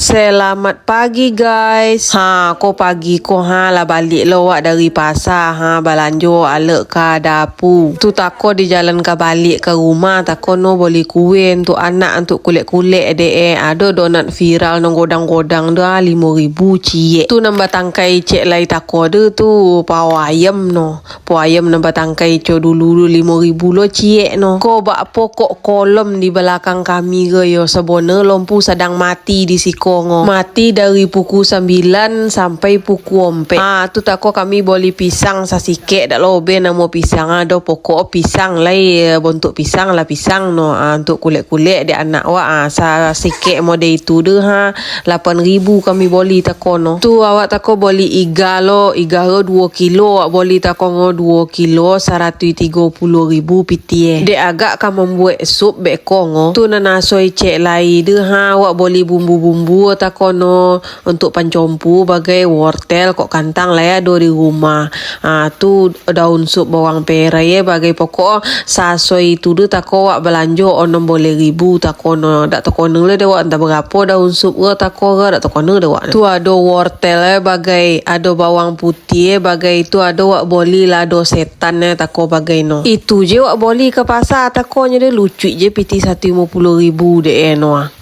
Selamat pagi guys. Ko pagi ko lah balik lo wak dari pasar balanjo alek ke dapur. Tu tako di jalan ke balik ke rumah tako no boleh kuih untuk anak untuk kulit-kulit ada donat viral nang godang-godang dah 5,000 cie. Tu nambah tangkai cek lai tako de tu pau ayam no. Pau ayam nambah tangkai co dulu 5,000 lo cie no. Ko bak pokok kolom di belakang kami ke yo sebona lampu sedang mati di Sikongo. Mati dari pukul 9 sampai pukul 4. Tu tako kami boleh pisang sasikit dak lo ben namo pisang ada pokok pisang lai bentuk pisang lah pisang no. Untuk kulit-kulit dia anak wa sasikit mode itu de 8,000 kami boleh tako no. Tu awak tako boleh iga lo 2 kilo awak boleh tako ngo 2 kilo 130,000 pitie. Dia agak kan membuat sup bekongo. Tu nanasoi cek lai de awak boleh bumbu-bumbu tako no untuk pancompu bagai wortel kok kantang lah ya do di rumah. Tu daun sup bawang perai bagai pokok sasoi itu de tako wak belanjo 60,000 tako no. Dak tako neng le de wak entah berapa daun sup ke tako ke dak tako neng de wak. Tu ada wortel bagai ada bawang putih bagai itu ada wak boleh lah do setan tako bagai no. Itu je wak boleh ke pasar tako nya de lucu je piti 150,000 de no.